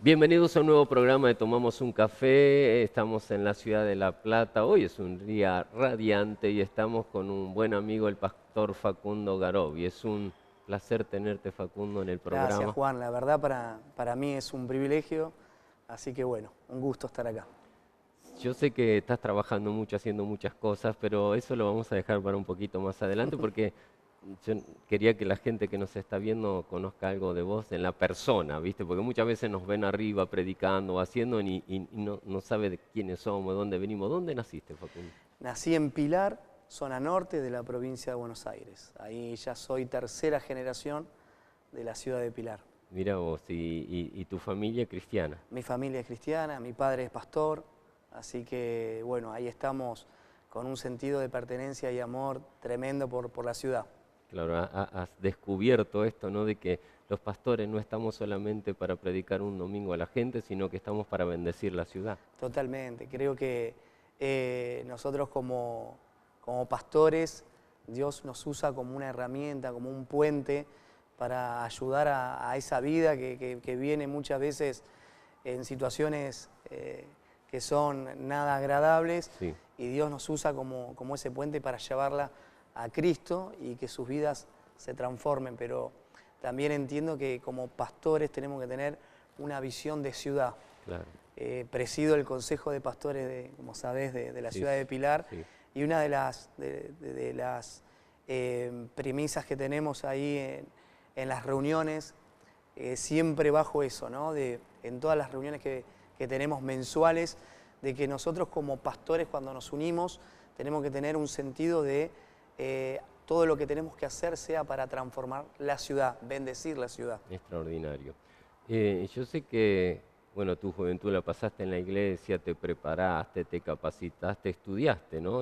Bienvenidos a un nuevo programa de Tomamos un Café. Estamos en la ciudad de La Plata. Hoy es un día radiante y estamos con un buen amigo, el pastor Facundo Garobi. Es un placer tenerte, Facundo, en el programa. Gracias, Juan. La verdad para mí es un privilegio, así que bueno, un gusto estar acá. Yo sé que estás trabajando mucho, haciendo muchas cosas, pero eso lo vamos a dejar para un poquito más adelante porque yo quería que la gente que nos está viendo conozca algo de vos en la persona, ¿viste? Porque muchas veces nos ven arriba predicando o haciendo y no sabe de quiénes somos, de dónde venimos. ¿Dónde naciste, Facundo? Nací en Pilar, zona norte de la provincia de Buenos Aires. Ahí ya soy tercera generación de la ciudad de Pilar. Mira vos, y tu familia cristiana. Mi familia es cristiana, mi padre es pastor, así que bueno, ahí estamos con un sentido de pertenencia y amor tremendo por la ciudad. Claro, has descubierto esto, ¿no? De que los pastores no estamos solamente para predicar un domingo a la gente, sino que estamos para bendecir la ciudad. Totalmente, creo que nosotros como pastores, Dios nos usa como una herramienta, como un puente para ayudar a esa vida que viene muchas veces en situaciones que son nada agradables, Sí. Y Dios nos usa como ese puente para llevarla a Cristo y que sus vidas se transformen, pero también entiendo que como pastores tenemos que tener una visión de ciudad. Claro. Presido el Consejo de Pastores, como sabés, de la ciudad de Pilar, sí. Y una de las premisas que tenemos ahí en las reuniones, siempre bajo eso, ¿no? En todas las reuniones que tenemos mensuales, de que nosotros como pastores cuando nos unimos tenemos que tener un sentido de todo lo que tenemos que hacer sea para transformar la ciudad, bendecir la ciudad. Extraordinario. Yo sé que, bueno, tu juventud la pasaste en la iglesia, te preparaste, te capacitaste, estudiaste, ¿no?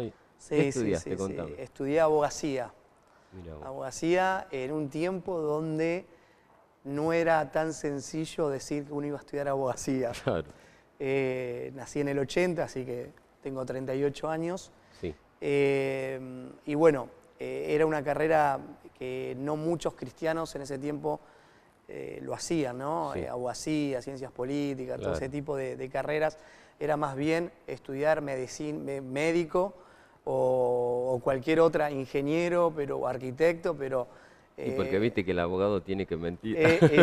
¿Qué estudiaste? Sí. Contame. Estudié abogacía. Mirá vos. Abogacía en un tiempo donde no era tan sencillo decir que uno iba a estudiar abogacía. Claro. Nací en el 80, así que tengo 38 años. Sí. Y bueno, era una carrera que no muchos cristianos en ese tiempo lo hacían, ¿no? Sí. Abogacía, ciencias políticas, Claro. todo ese tipo de carreras. Era más bien estudiar médico o cualquier otra, ingeniero, o arquitecto, pero... Y porque viste que el abogado tiene que mentir.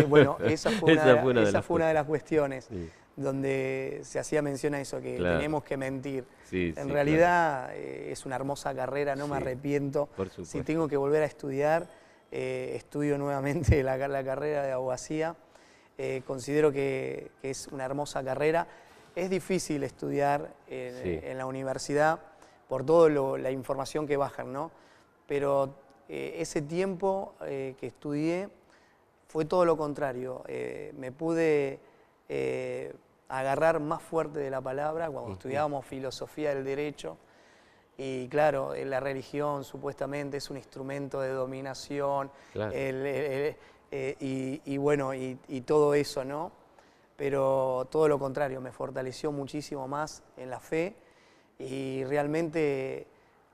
Bueno, esa fue una de las cuestiones. Sí. Donde se hacía mención a eso, que Claro. tenemos que mentir. Sí, En sí, realidad es una hermosa carrera, no me Sí, arrepiento. por supuesto. Si tengo que volver a estudiar, estudio nuevamente la carrera de abogacía. Considero que es una hermosa carrera. Es difícil estudiar en la universidad por toda la información que bajan, ¿no? Pero ese tiempo que estudié fue todo lo contrario. Me pude agarrar más fuerte de la palabra cuando estudiábamos filosofía del derecho. Y claro, la religión supuestamente es un instrumento de dominación, Claro. y todo eso, ¿no? Pero todo lo contrario, me fortaleció muchísimo más en la fe y realmente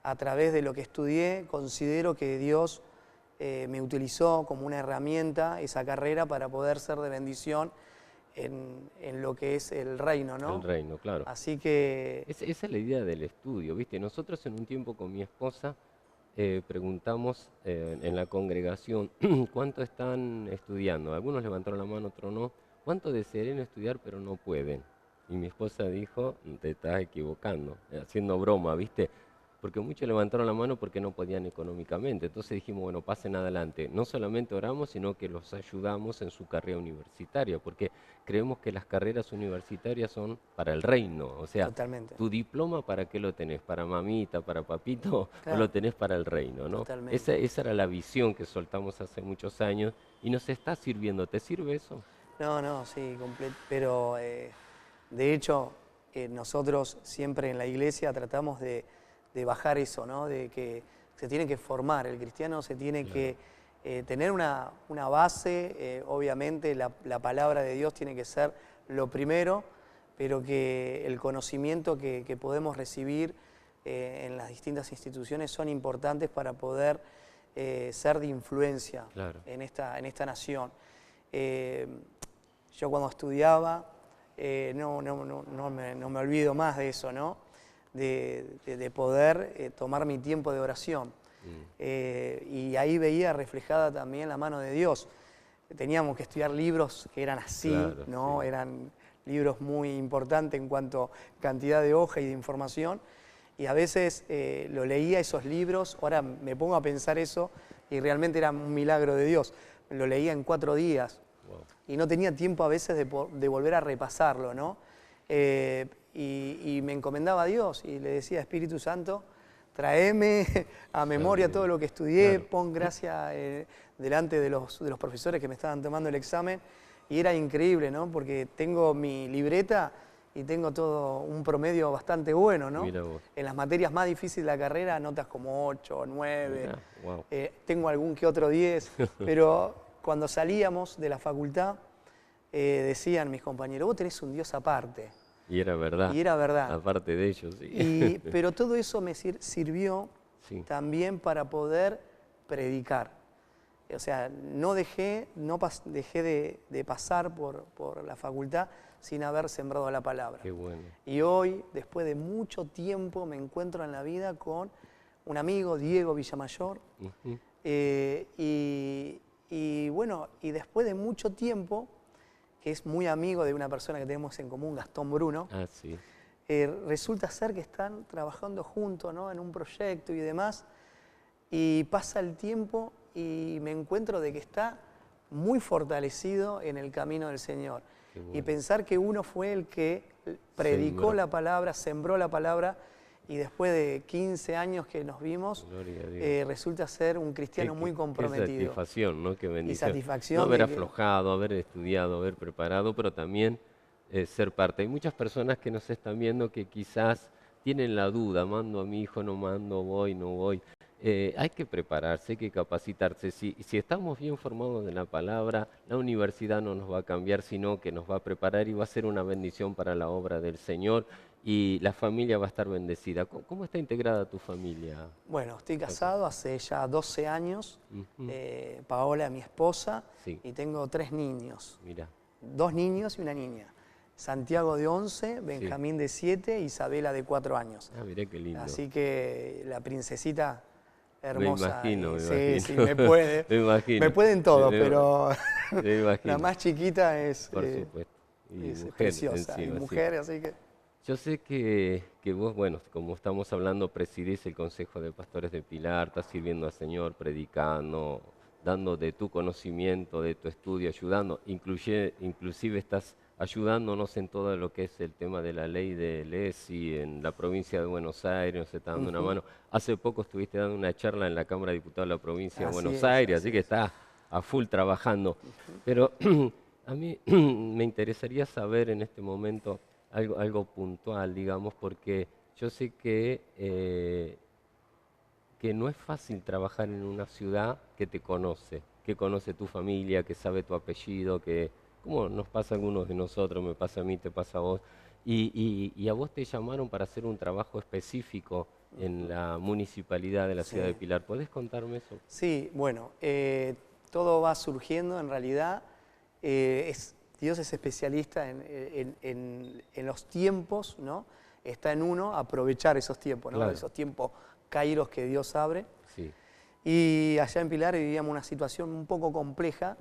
a través de lo que estudié considero que Dios me utilizó como una herramienta esa carrera para poder ser de bendición en lo que es el reino, ¿no? El reino, claro. Así que... Esa es la idea del estudio, ¿viste? Nosotros en un tiempo con mi esposa preguntamos en la congregación cuánto están estudiando. Algunos levantaron la mano, otros no. ¿cuánto desearían estudiar pero no pueden? Y mi esposa dijo, te estás equivocando, haciendo broma, ¿viste? Porque muchos levantaron la mano porque no podían económicamente. Entonces dijimos, bueno, pasen adelante. No solamente oramos, sino que los ayudamos en su carrera universitaria, porque creemos que las carreras universitarias son para el reino. O sea, Totalmente. tu diploma, ¿para qué lo tenés? ¿Para mamita, para papito? Claro. ¿O lo tenés para el reino? ¿No? Totalmente. Esa era la visión que soltamos hace muchos años y nos está sirviendo. ¿Te sirve eso? No, sí, pero de hecho nosotros siempre en la iglesia tratamos de bajar eso, ¿no? De que se tiene que formar, el cristiano se tiene que tener una base, obviamente la palabra de Dios tiene que ser lo primero, pero que el conocimiento que podemos recibir en las distintas instituciones son importantes para poder ser de influencia en esta nación. Yo cuando estudiaba, no me olvido más de eso, ¿no? De poder tomar mi tiempo de oración. Y ahí veía reflejada también la mano de Dios. Teníamos que estudiar libros que eran así, ¿no? Sí. Eran libros muy importantes en cuanto a cantidad de hoja y de información. Y a veces lo leía esos libros, ahora me pongo a pensar eso, y realmente era un milagro de Dios. Lo leía en 4 días. Wow. Y no tenía tiempo a veces de volver a repasarlo, ¿no? Y me encomendaba a Dios y le decía, Espíritu Santo, tráeme a memoria todo lo que estudié, pon gracia delante de los profesores que me estaban tomando el examen. Y era increíble, ¿no? Porque tengo mi libreta y tengo todo un promedio bastante bueno, ¿no? Mira vos. En las materias más difíciles de la carrera, notas como 8, 9, wow. Tengo algún que otro 10, pero cuando salíamos de la facultad, decían mis compañeros, vos tenés un Dios aparte. Y era verdad. Y era verdad. Aparte de ellos, sí. Pero todo eso me sirvió también para poder predicar. O sea, no dejé de pasar por la facultad sin haber sembrado la palabra. Qué bueno. Y hoy, después de mucho tiempo, me encuentro en la vida con un amigo, Diego Villamayor. Y bueno, y después de mucho tiempo, que es muy amigo de una persona que tenemos en común, Gastón Bruno, resulta ser que están trabajando juntos, ¿no? En un proyecto y demás, y pasa el tiempo y me encuentro de que está muy fortalecido en el camino del Señor. Bueno. Y pensar que uno fue el que predicó la palabra, sembró la palabra, y después de 15 años que nos vimos, resulta ser un cristiano muy comprometido. Qué satisfacción, ¿no? Qué bendición. Y satisfacción. No haber aflojado, haber estudiado, haber preparado, pero también ser parte. Hay muchas personas que nos están viendo que quizás tienen la duda, mando a mi hijo, no mando, voy, no voy. Hay que prepararse, hay que capacitarse. Si estamos bien formados en la palabra, la universidad no nos va a cambiar, sino que nos va a preparar y va a ser una bendición para la obra del Señor y la familia va a estar bendecida. ¿Cómo está integrada tu familia? Bueno, estoy casado hace ya 12 años, Paola, mi esposa, y tengo 3 niños. Mirá. 2 niños y una niña. Santiago de 11, Benjamín de 7, Isabela de 4 años. Ah, mirá qué lindo. Así que la princesita hermosa. Me imagino. Sí, me puede. Me imagino. Me pueden todo, pero me imagino. La más chiquita es, por supuesto. Y es mujer preciosa. Encima, y mujer, así que... Yo sé que vos, bueno, como estamos hablando, presidís el Consejo de Pastores de Pilar, estás sirviendo al Señor, predicando, dando de tu conocimiento, de tu estudio, ayudando, inclusive estás ayudándonos en todo lo que es el tema de la ley de LESI en la provincia de Buenos Aires, nos está dando una mano. Hace poco estuviste dando una charla en la Cámara de Diputados de la provincia de Buenos Aires, así que estás a full trabajando. Pero a mí me interesaría saber en este momento algo puntual, digamos, porque yo sé que no es fácil trabajar en una ciudad que te conoce, que conoce tu familia, que sabe tu apellido, que como nos pasa a algunos de nosotros, me pasa a mí, te pasa a vos, y a vos te llamaron para hacer un trabajo específico en la municipalidad de la ciudad de Pilar. ¿Podés contarme eso? Sí, bueno, todo va surgiendo en realidad, Dios es especialista en los tiempos, ¿no? Está en uno aprovechar esos tiempos, ¿no? Claro. Esos tiempos kairos que Dios abre. Sí. Y allá en Pilar vivíamos una situación un poco compleja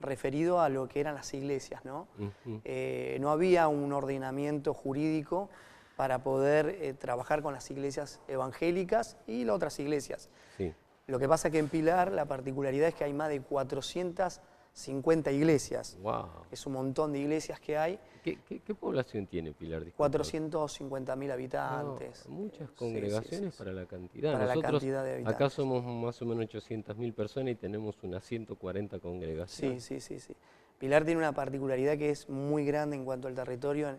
referido a lo que eran las iglesias, ¿no? No había un ordenamiento jurídico para poder trabajar con las iglesias evangélicas y las otras iglesias. Sí. Lo que pasa es que en Pilar la particularidad es que hay más de 450 iglesias. Wow. Es un montón de iglesias que hay. ¿Qué población tiene Pilar? 450.000 habitantes. No, muchas congregaciones sí. para la cantidad. Para Nosotros la cantidad de habitantes. acá somos más o menos 800.000 personas y tenemos unas 140 congregaciones. Sí. Pilar tiene una particularidad que es muy grande en cuanto al territorio,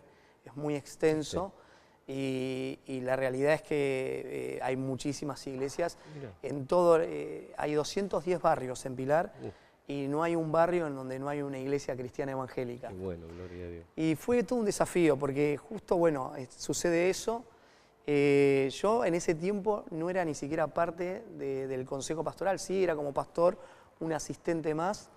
es muy extenso. Sí. Y la realidad es que hay muchísimas iglesias. Mira. En todo, hay 210 barrios en Pilar y no hay un barrio en donde no hay una iglesia cristiana evangélica. Qué bueno, gloria a Dios. Y fue todo un desafío porque justo, bueno, sucede eso. Yo en ese tiempo no era ni siquiera parte del consejo pastoral, sí, era como pastor, un asistente más.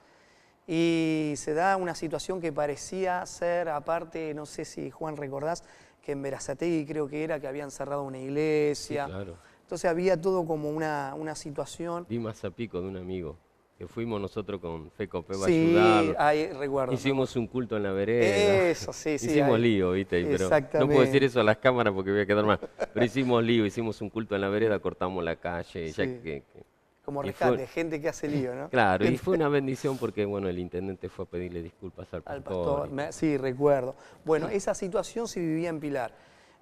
Y se da una situación que parecía ser, aparte, no sé si Juan recordás, que en Berazategui creo que era, que habían cerrado una iglesia. Sí, claro. Entonces había todo como una situación. Dimas a pico de un amigo, que fuimos nosotros con Feco Pepa a Sí, ayudarlo. ahí recuerdo. Hicimos un culto en la vereda. Eso, sí. Hicimos ahí. lío, ¿viste? Pero no puedo decir eso a las cámaras porque voy a quedar mal. Pero hicimos lío, hicimos un culto en la vereda, cortamos la calle. Sí. Ya que como rescate, gente que hace lío, ¿no? Claro, y fue una bendición porque, bueno, el intendente fue a pedirle disculpas al pastor. Sí, recuerdo. Bueno, esa situación se vivía en Pilar.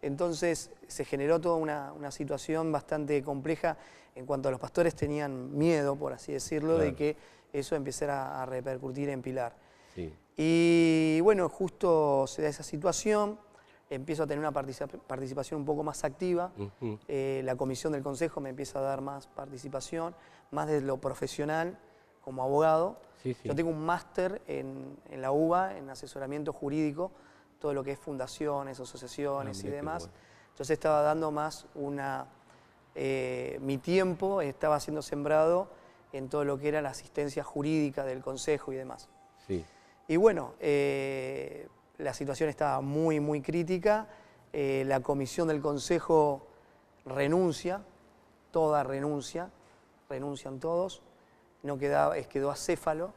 Entonces se generó toda una situación bastante compleja en cuanto a los pastores tenían miedo, por así decirlo, claro, de que eso empezara a repercutir en Pilar. Sí. Y bueno, justo se da esa situación, empiezo a tener una participación un poco más activa, la comisión del consejo me empieza a dar más participación, más de lo profesional como abogado. Sí. Yo tengo un máster en la UBA, en asesoramiento jurídico, todo lo que es fundaciones, asociaciones y demás. Bueno. Entonces estaba dando más mi tiempo estaba siendo sembrado en todo lo que era la asistencia jurídica del consejo y demás. Sí. Y bueno, la situación estaba muy crítica, la comisión del consejo renuncia, toda renuncian todos, no quedó acéfalo.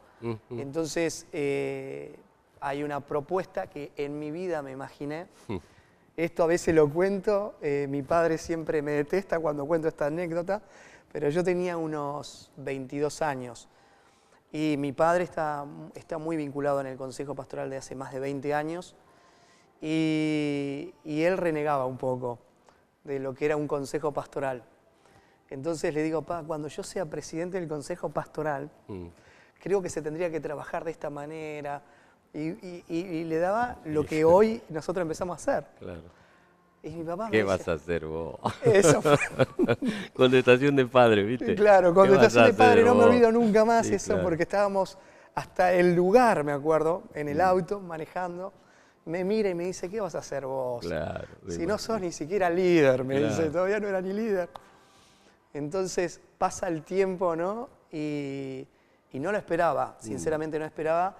Entonces hay una propuesta que en mi vida me imaginé. Esto a veces lo cuento, mi padre siempre me detesta cuando cuento esta anécdota, pero yo tenía unos 22 años y mi padre está muy vinculado en el Consejo Pastoral de hace más de 20 años y él renegaba un poco de lo que era un consejo pastoral. Entonces le digo, pa, cuando yo sea presidente del Consejo Pastoral, creo que se tendría que trabajar de esta manera. Y le daba lo que hoy nosotros empezamos a hacer. Claro. Y mi papá me ¿Qué dice, vas a hacer vos? Eso fue. Contestación de padre, ¿viste? Claro, contestación de padre, no me olvido nunca más sí, eso, claro. porque estábamos hasta el lugar, me acuerdo, en el auto, manejando. Me mira y me dice, ¿qué vas a hacer vos? Claro. Si no sos ni siquiera líder, me claro. dice, todavía no era ni líder. Entonces pasa el tiempo, ¿no? Y no lo esperaba, sinceramente no esperaba.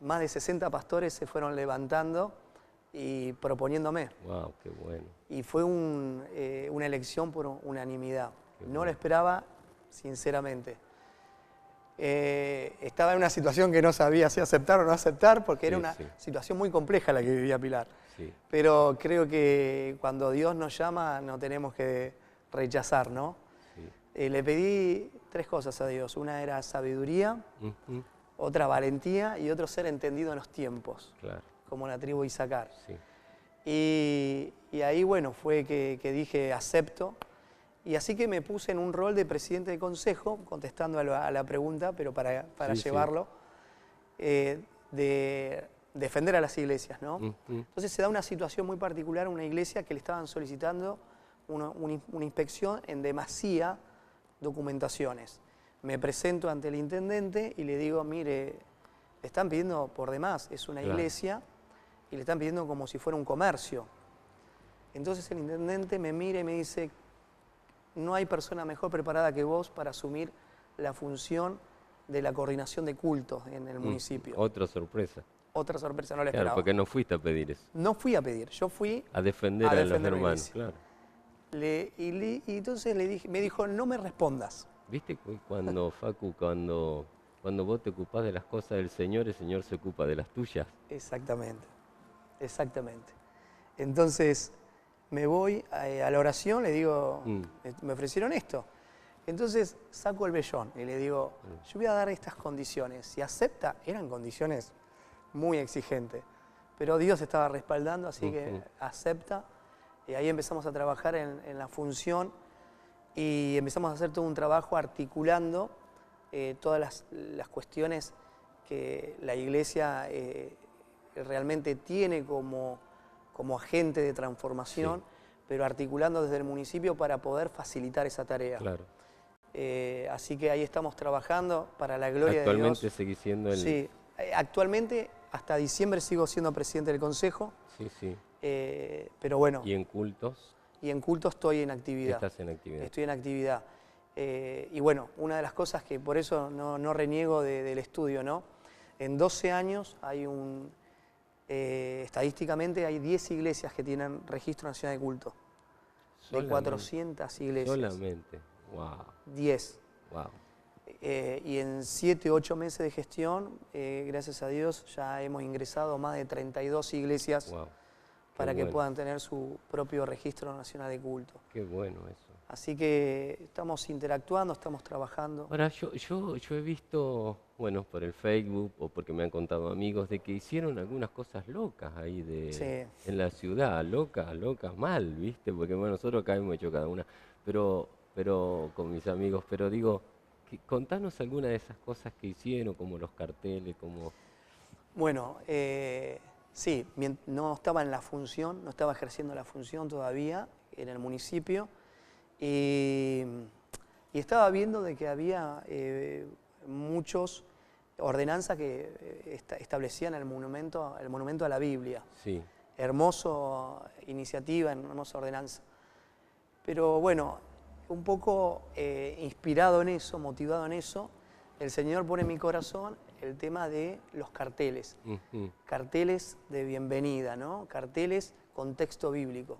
Más de 60 pastores se fueron levantando y proponiéndome. ¡Wow, qué bueno! Y fue una elección por unanimidad. Qué no bueno. lo esperaba, sinceramente. Estaba en una situación que no sabía si aceptar o no aceptar, porque era una situación muy compleja la que vivía Pilar. Sí. Pero creo que cuando Dios nos llama no tenemos que rechazar, ¿no? Sí. Le pedí 3 cosas a Dios. Una era sabiduría, otra valentía y otro ser entendido en los tiempos, claro, como la tribu de Isaacar. Sí. Y ahí, bueno, fue que dije acepto. Y así que me puse en un rol de presidente de consejo, contestando a la pregunta, pero para llevarlo, de defender a las iglesias, ¿no? Entonces se da una situación muy particular en una iglesia que le estaban solicitando una inspección en demasía documentaciones. Me presento ante el intendente y le digo, mire, le están pidiendo por demás, es una iglesia, y le están pidiendo como si fuera un comercio. Entonces el intendente me mira y me dice, no hay persona mejor preparada que vos para asumir la función de la coordinación de cultos en el municipio. Otra sorpresa. Otra sorpresa, no la esperaba. Claro, porque no fuiste a pedir eso. No fui a pedir, yo fui a defender a los hermanos, claro. Y entonces me dijo, no me respondas. ¿Viste cuando, Facu, cuando cuando vos te ocupás de las cosas del Señor, el Señor se ocupa de las tuyas. Exactamente, exactamente. Entonces me voy a la oración, le digo, me ofrecieron esto. Entonces saco el vellón y le digo, yo voy a dar estas condiciones. Si acepta, eran condiciones muy exigentes, pero Dios estaba respaldando, así que acepta. Y ahí empezamos a trabajar en la función y empezamos a hacer todo un trabajo articulando todas las cuestiones que la Iglesia realmente tiene como agente de transformación, pero articulando desde el municipio para poder facilitar esa tarea. Claro. Así que ahí estamos trabajando para la gloria de Dios. Actualmente seguís siendo el... Sí, actualmente hasta diciembre sigo siendo presidente del Consejo. Sí, sí. Pero bueno. ¿Y en cultos? Y en culto estoy en actividad. Estás en actividad. Estoy en actividad. Y bueno, una de las cosas que por eso no reniego del estudio, ¿no? En 12 años hay estadísticamente hay 10 iglesias que tienen registro nacional de culto. De 400 iglesias. Solamente. Wow. 10. Wow. Y en 7 u 8 meses de gestión, gracias a Dios, ya hemos ingresado más de 32 iglesias para que puedan tener su propio registro nacional de culto. Qué bueno eso. Así que estamos interactuando, estamos trabajando. Ahora, yo he visto, bueno, por el Facebook o porque me han contado amigos de que hicieron algunas cosas locas ahí en la ciudad, locas mal, ¿viste? Porque bueno, nosotros acá hemos hecho cada una, pero con mis amigos, pero digo, contanos alguna de esas cosas que hicieron, como los carteles, como... Bueno, sí, no estaba en la función, no estaba ejerciendo la función todavía en el municipio. Y estaba viendo de que había muchas ordenanzas que establecían el monumento a la Biblia. Sí. Hermosa iniciativa, hermosa ordenanza. Pero bueno, un poco inspirado en eso, motivado en eso, el Señor pone en mi corazón el tema de los carteles. Carteles de bienvenida, ¿no? Carteles con texto bíblico.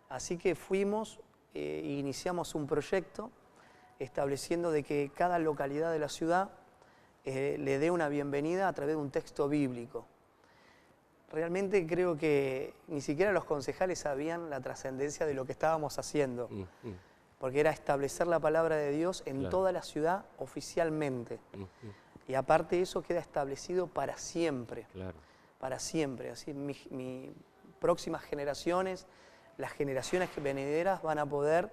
Así que fuimos... iniciamos un proyecto estableciendo de que cada localidad de la ciudad le dé una bienvenida a través de un texto bíblico. Realmente creo que ni siquiera los concejales sabían la trascendencia de lo que estábamos haciendo, porque era establecer la palabra de Dios en toda la ciudad oficialmente. Y aparte eso queda establecido para siempre, para siempre. Así mis próximas generaciones, las generaciones venideras van a poder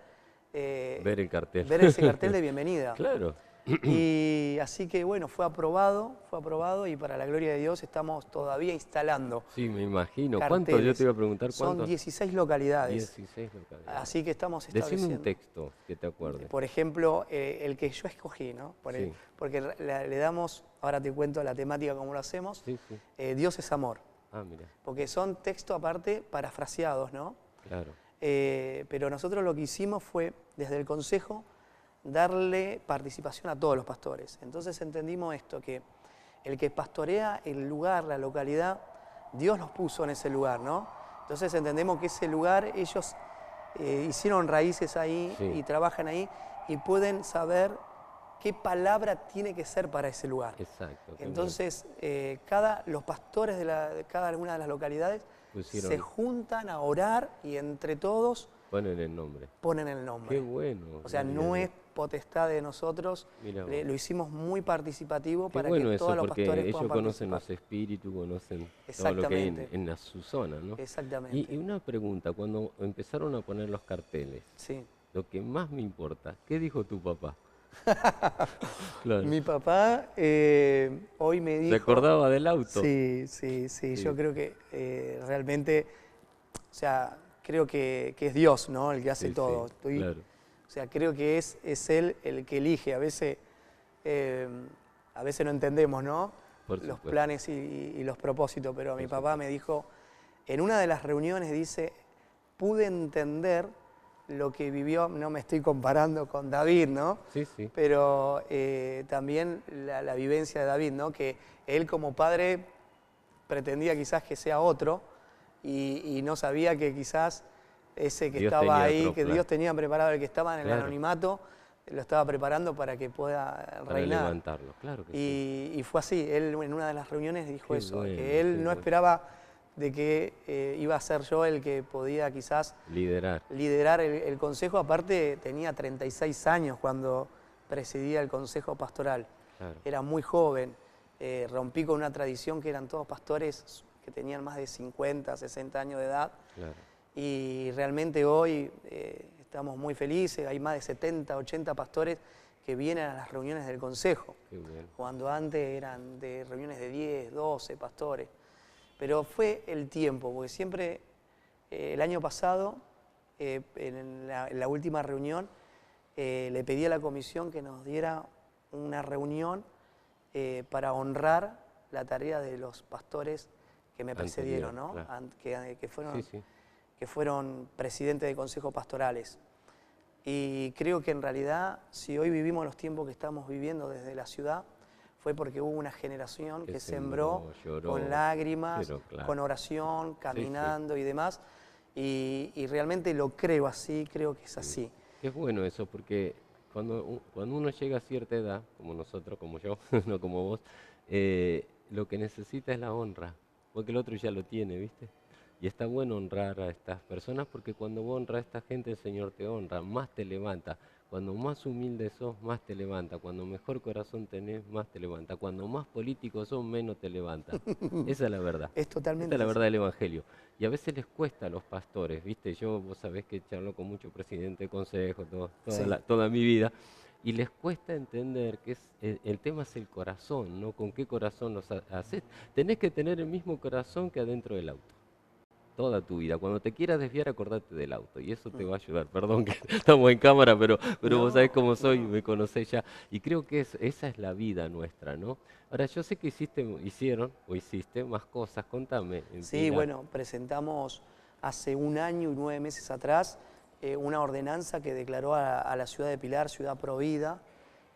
ver el cartel. Ver ese cartel de bienvenida. Claro. Y así que bueno, fue aprobado y para la gloria de Dios estamos todavía instalando. Sí, me imagino. Carteles. ¿Cuántos? Yo te iba a preguntar cuántos. Son 16 localidades. 16 localidades. Así que estamos estableciendo. Decime un texto que te acuerdes. Por ejemplo, el que yo escogí, ¿no? Porque le damos, ahora te cuento la temática cómo lo hacemos. Sí, sí. Dios es amor. Ah, mira. Porque son textos aparte parafraseados, ¿no? Claro. Pero nosotros lo que hicimos fue, desde el Consejo, darle participación a todos los pastores. Entonces entendimos esto, que el que pastorea el lugar, la localidad, Dios los puso en ese lugar, ¿no? Entonces entendemos que ese lugar, ellos hicieron raíces ahí y trabajan ahí y pueden saber qué palabra tiene que ser para ese lugar. Exacto. Entonces, los pastores de cada una de las localidades se juntan a orar y entre todos ponen el nombre. Qué bueno. O sea, no es potestad de nosotros, lo hicimos muy participativo para que todos los pastores puedan participar. Ellos conocen los espíritus, conocen todo lo que hay en su zona, ¿no? Exactamente. Y una pregunta, cuando empezaron a poner los carteles, lo que más me importa, ¿qué dijo tu papá? Claro. Mi papá hoy me dijo... ¿Se acordaba del auto? Sí. Yo creo que realmente, o sea, creo que es Dios, ¿no? El que hace todo. Claro. O sea, creo que es Él el que elige. A veces no entendemos, ¿no? Los planes y los propósitos, pero mi papá me dijo, en una de las reuniones dice, pude entender lo que vivió, no me estoy comparando con David, ¿no? Sí. Pero también la vivencia de David, ¿no? Que él como padre pretendía quizás que sea otro y no sabía que quizás ese que Dios estaba ahí, que Dios tenía preparado, el que estaba en el anonimato, lo estaba preparando para que pueda Para reinar. levantarlo, claro que sí. Y fue así, él en una de las reuniones dijo Qué eso, bueno, que él qué no bueno. esperaba de que iba a ser yo el que podía quizás liderar el consejo. Aparte tenía 36 años cuando presidía el consejo pastoral, Claro. era muy joven, rompí con una tradición que eran todos pastores que tenían más de 50, 60 años de edad. Claro. Y realmente hoy estamos muy felices, hay más de 70, 80 pastores que vienen a las reuniones del consejo, cuando antes eran de reuniones de 10, 12 pastores. Pero fue el tiempo, porque siempre el año pasado, en la última reunión, le pedí a la comisión que nos diera una reunión para honrar la tarea de los pastores que me precedieron, ¿no? Claro. Que fueron presidentes de consejos pastorales. Y creo que en realidad, si hoy vivimos los tiempos que estamos viviendo desde la ciudad, fue porque hubo una generación que sembró, lloró, con lágrimas, claro, con oración, caminando y demás. Y realmente lo creo así, creo que es así. Es bueno eso, porque cuando uno llega a cierta edad, como nosotros, como yo, no como vos, lo que necesita es la honra, porque el otro ya lo tiene, ¿viste? Y está bueno honrar a estas personas, porque cuando vos honras a esta gente, el Señor te honra, más te levanta. Cuando más humilde sos, más te levanta. Cuando mejor corazón tenés, más te levanta. Cuando más políticos sos, menos te levanta. Esa es la verdad. Es totalmente Esta es la verdad del Evangelio. Y a veces les cuesta a los pastores, ¿viste? Vos sabés que charlo con muchos presidentes de consejo toda mi vida, y les cuesta entender que el tema es el corazón, ¿no? ¿Con qué corazón los haces? Tenés que tener el mismo corazón que adentro del auto. Toda tu vida. Cuando te quieras desviar, acordate del auto. Y eso te va a ayudar. Perdón que estamos en cámara, pero no, vos sabés cómo soy, me conocés ya. Y creo que esa es la vida nuestra, ¿no? Ahora, yo sé que hiciste más cosas. Contame. Sí, bueno, presentamos hace 1 año y 9 meses atrás una ordenanza que declaró a la ciudad de Pilar ciudad provida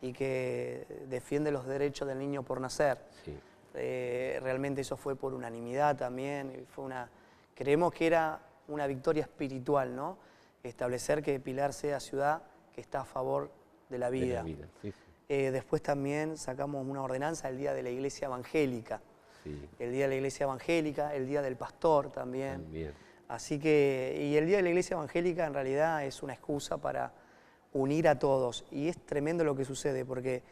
y que defiende los derechos del niño por nacer. Sí. Realmente eso fue por unanimidad también. Creemos que era una victoria espiritual, ¿no? Establecer que Pilar sea ciudad que está a favor de la vida. Sí. Después también sacamos una ordenanza el Día de la Iglesia Evangélica. Sí. El Día de la Iglesia Evangélica, el Día del Pastor también. Así que, y el Día de la Iglesia Evangélica en realidad es una excusa para unir a todos. Y es tremendo lo que sucede, porque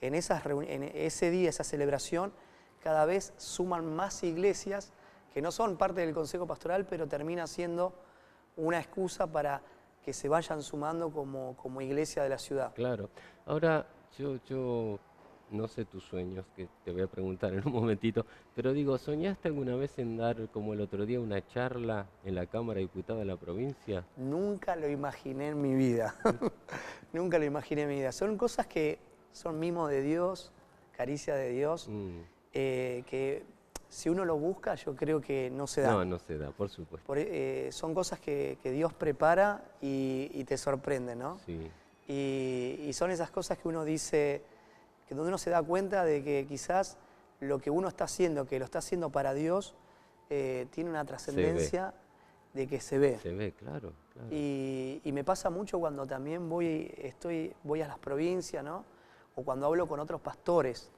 en ese día, esa celebración, cada vez suman más iglesias que no son parte del Consejo Pastoral, pero termina siendo una excusa para que se vayan sumando como iglesia de la ciudad. Claro. Ahora, yo no sé tus sueños, que te voy a preguntar en un momentito, pero digo, ¿soñaste alguna vez en dar, como el otro día, una charla en la Cámara de Diputados de la provincia? Nunca lo imaginé en mi vida. Nunca lo imaginé en mi vida. Son cosas que son mimo de Dios, caricia de Dios, que si uno lo busca, yo creo que no se da. No se da, por supuesto. Son cosas que Dios prepara y te sorprenden, ¿no? Sí. Y son esas cosas que uno dice, que donde uno se da cuenta de que quizás lo que uno está haciendo, que lo está haciendo para Dios, tiene una trascendencia de que se ve. Se ve, claro. Y me pasa mucho cuando también voy a las provincias, ¿no? O cuando hablo con otros pastores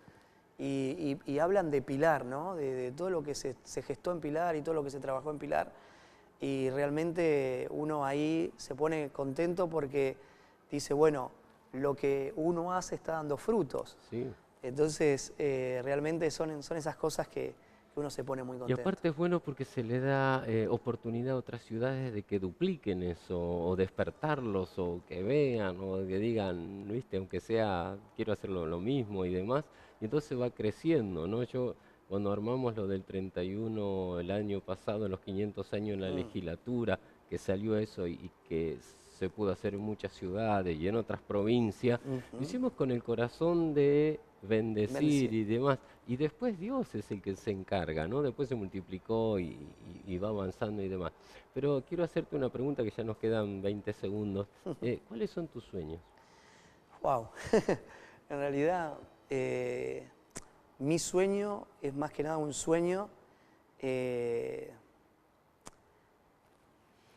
y hablan de Pilar, ¿no? De todo lo que se gestó en Pilar y todo lo que se trabajó en Pilar. Y realmente uno ahí se pone contento porque dice, bueno, lo que uno hace está dando frutos. Sí. Entonces, realmente son esas cosas que uno se pone muy contento. Y aparte es bueno porque se le da oportunidad a otras ciudades de que dupliquen eso, o despertarlos, o que vean, o que digan, ¿viste? Aunque sea, quiero hacerlo lo mismo y demás. Y entonces va creciendo, ¿no? Yo, cuando armamos lo del 31 el año pasado, en los 500 años en la legislatura, que salió eso y que se pudo hacer en muchas ciudades y en otras provincias, lo hicimos con el corazón de bendecir y demás. Y después Dios es el que se encarga, ¿no? Después se multiplicó y va avanzando y demás. Pero quiero hacerte una pregunta que ya nos quedan 20 segundos. ¿Cuáles son tus sueños? Wow. En realidad, mi sueño es más que nada un sueño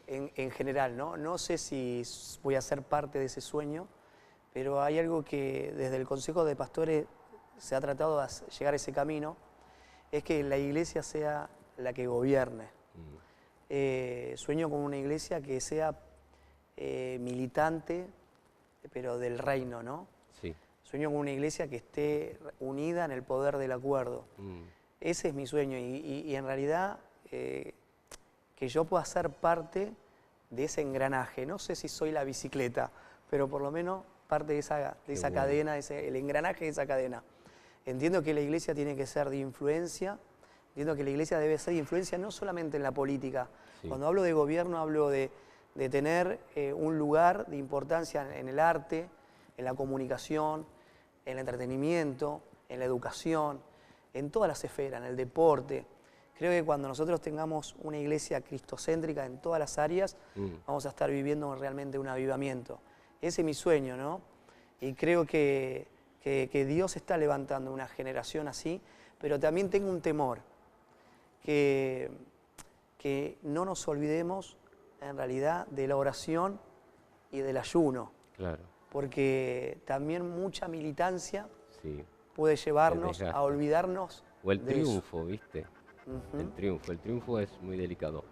en general, ¿no? No sé si voy a ser parte de ese sueño, pero hay algo que desde el Consejo de Pastores se ha tratado de llegar a ese camino, es que la iglesia sea la que gobierne. Sueño con una iglesia que sea militante, pero del reino, ¿no? Sí. Sueño con una iglesia que esté unida en el poder del acuerdo. Ese es mi sueño y en realidad que yo pueda ser parte de ese engranaje. No sé si soy la bicicleta, pero por lo menos parte de esa cadena, el engranaje de esa cadena. Entiendo que la iglesia tiene que ser de influencia, entiendo que la iglesia debe ser de influencia no solamente en la política. Sí. Cuando hablo de gobierno hablo de tener un lugar de importancia en el arte, en la comunicación, en el entretenimiento, en la educación, en todas las esferas, en el deporte. Creo que cuando nosotros tengamos una iglesia cristocéntrica en todas las áreas, vamos a estar viviendo realmente un avivamiento. Ese es mi sueño, ¿no? Y creo que Dios está levantando una generación así, pero también tengo un temor, que no nos olvidemos en realidad de la oración y del ayuno. Claro. Porque también mucha militancia puede llevarnos a olvidarnos. O el triunfo, ¿viste? El triunfo es muy delicado.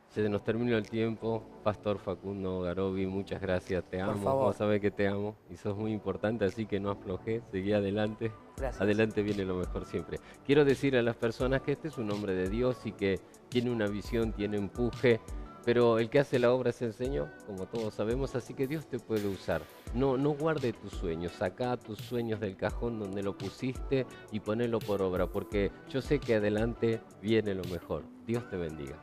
Se nos terminó el tiempo. Pastor Facundo Garobi, muchas gracias, te amo. Vos sabés que te amo y sos muy importante, así que no aflojé, seguí adelante. Gracias. Adelante viene lo mejor siempre. Quiero decir a las personas que este es un hombre de Dios y que tiene una visión, tiene empuje, pero el que hace la obra es el Señor, como todos sabemos, así que Dios te puede usar. No guarde tus sueños, sacá tus sueños del cajón donde lo pusiste y ponelo por obra, porque yo sé que adelante viene lo mejor. Dios te bendiga.